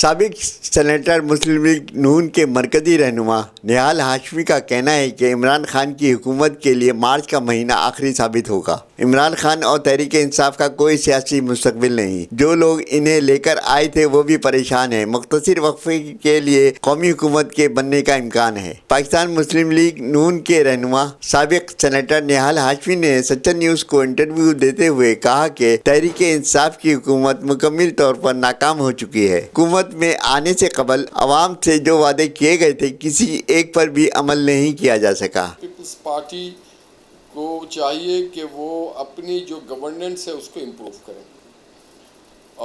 سابق سینیٹر مسلم لیگ نون کے مرکزی رہنما نہال ہاشمی کا کہنا ہے کہ عمران خان کی حکومت کے لیے مارچ کا مہینہ آخری ثابت ہوگا۔ عمران خان اور تحریک انصاف کا کوئی سیاسی مستقبل نہیں۔ جو لوگ انہیں لے کر آئے تھے وہ بھی پریشان ہیں۔ مختصر وقفے کے لیے قومی حکومت کے بننے کا امکان ہے۔ پاکستان مسلم لیگ نون کے رہنما سابق سینیٹر نہال ہاشمی نے سچر نیوز کو انٹرویو دیتے ہوئے کہا کہ تحریک انصاف کی حکومت مکمل طور پر ناکام ہو چکی ہے۔ حکومت میں آنے سے قبل عوام سے جو وعدے کیے گئے تھے کسی ایک پر بھی عمل نہیں کیا جا سکا۔ پیپلز پارٹی کو چاہیے کہ وہ اپنی جو گورننس ہے اس کو امپروو کریں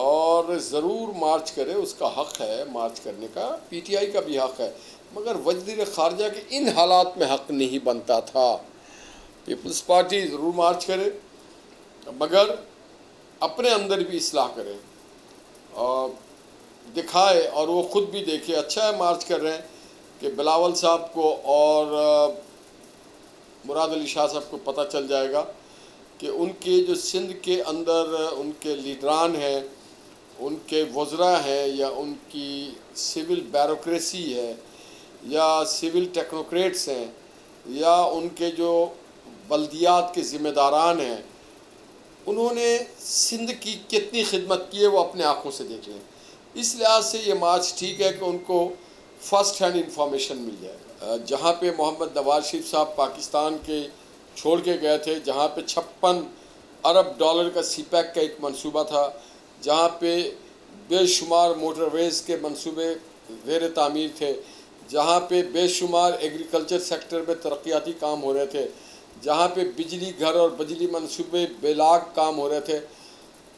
اور ضرور مارچ کرے، اس کا حق ہے مارچ کرنے کا، پی ٹی آئی کا بھی حق ہے، مگر وزیر خارجہ کے ان حالات میں حق نہیں بنتا تھا۔ پیپلز پارٹی ضرور مارچ کرے مگر اپنے اندر بھی اصلاح کرے اور دکھائے، اور وہ خود بھی دیکھے۔ اچھا ہے مارچ کر رہے ہیں کہ بلاول صاحب کو اور مراد علی شاہ صاحب کو پتہ چل جائے گا کہ ان کے جو سندھ کے اندر ان کے لیڈران ہیں، ان کے وزراء ہیں، یا ان کی سول بیوروکریسی ہے، یا سول ٹیکنوکریٹس ہیں، یا ان کے جو بلدیات کے ذمہ داران ہیں، انہوں نے سندھ کی کتنی خدمت کی ہے وہ اپنے آنکھوں سے دیکھ لیں۔ اس لحاظ سے یہ مارچ ٹھیک ہے کہ ان کو فرسٹ ہینڈ انفارمیشن مل جائے۔ جہاں پہ محمد نواز شریف صاحب پاکستان کے چھوڑ کے گئے تھے، جہاں پہ 56 ارب ڈالر کا سی پیک کا ایک منصوبہ تھا، جہاں پہ بے شمار موٹر ویز کے منصوبے زیر تعمیر تھے، جہاں پہ بے شمار ایگریکلچر سیکٹر میں ترقیاتی کام ہو رہے تھے، جہاں پہ بجلی گھر اور بجلی منصوبے بے لاگ کام ہو رہے تھے،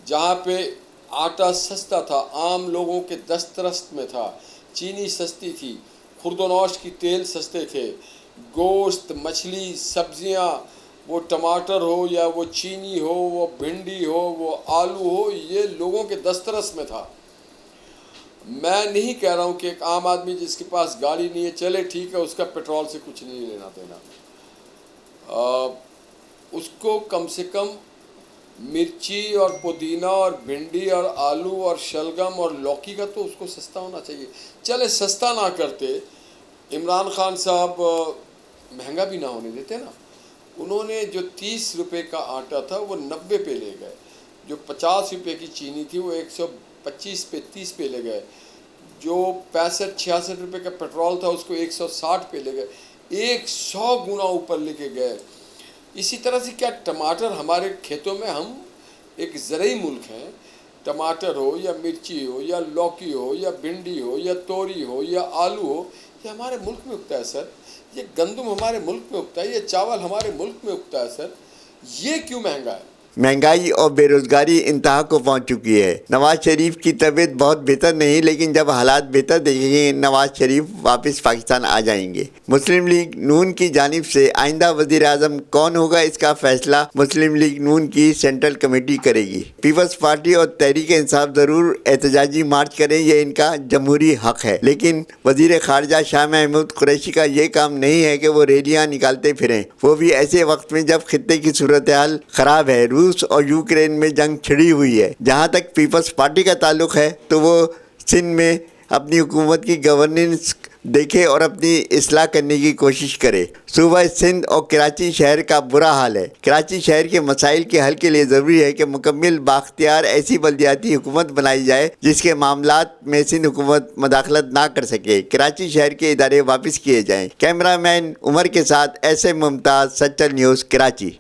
جہاں پہ آٹا سستا تھا، عام لوگوں کے دسترست میں تھا، چینی سستی تھی، خرد و نوش کی تیل سستے تھے، گوشت، مچھلی، سبزیاں، وہ ٹماٹر ہو یا وہ چینی ہو، وہ بھنڈی ہو، وہ آلو ہو، یہ لوگوں کے دسترس میں تھا۔ میں نہیں کہہ رہا ہوں کہ ایک عام آدمی جس کے پاس گاڑی نہیں ہے چلے ٹھیک ہے، اس کا پیٹرول سے کچھ نہیں لینا دینا، اس کو کم سے کم مرچی اور پودینہ اور بھنڈی اور آلو اور شلگم اور لوکی کا تو اس کو سستا ہونا چاہیے۔ چلے سستا نہ کرتے، عمران خان صاحب مہنگا بھی نہ ہونے دیتے نا۔ انہوں نے جو 30 روپے کا آٹا تھا وہ 90 پہ لے گئے، جو 50 روپے کی چینی تھی وہ 125 پہ 30 پہ لے گئے، جو 65-66 روپے کا پیٹرول تھا اس کو 160 پہ لے گئے، 100 گنا اوپر لے کے گئے۔ اسی طرح سے کیا ٹماٹر ہمارے کھیتوں میں، ہم ایک زرعی ملک ہیں، ٹماٹر ہو یا مرچی ہو یا لوکی ہو یا بھنڈی ہو یا توری ہو یا آلو ہو، یہ ہمارے ملک میں اگتا ہے سر۔ یہ گندم ہمارے ملک میں اگتا ہے، یہ چاول ہمارے ملک میں اگتا ہے سر۔ یہ کیوں مہنگا ہے؟ مہنگائی اور بے روزگاری انتہا کو پہنچ چکی ہے۔ نواز شریف کی طبیعت بہت بہتر نہیں، لیکن جب حالات بہتر دیکھیں گے نواز شریف واپس پاکستان آ جائیں گے۔ مسلم لیگ نون کی جانب سے آئندہ وزیر اعظم کون ہوگا اس کا فیصلہ مسلم لیگ نون کی سینٹرل کمیٹی کرے گی۔ پیپلز پارٹی اور تحریک انصاف ضرور احتجاجی مارچ کریں، یہ ان کا جمہوری حق ہے، لیکن وزیر خارجہ شاہ محمود قریشی کا یہ کام نہیں ہے کہ وہ ریلیاں نکالتے پھریں، وہ بھی ایسے وقت میں جب خطے کی صورتحال خراب ہے۔ روس اور یوکرین میں جنگ چھڑی ہوئی ہے۔ جہاں تک پیپلز پارٹی کا تعلق ہے تو وہ سندھ میں اپنی حکومت کی گورننس دیکھے اور اپنی اصلاح کرنے کی کوشش کرے۔ صوبہ سندھ اور کراچی شہر کا برا حال ہے۔ کراچی شہر کے مسائل کے حل کے لیے ضروری ہے کہ مکمل بااختیار ایسی بلدیاتی حکومت بنائی جائے جس کے معاملات میں سندھ حکومت مداخلت نہ کر سکے۔ کراچی شہر کے ادارے واپس کیے جائیں۔ کیمرہ مین عمر کے ساتھ ایس ایم ممتاز، سچر نیوز، کراچی۔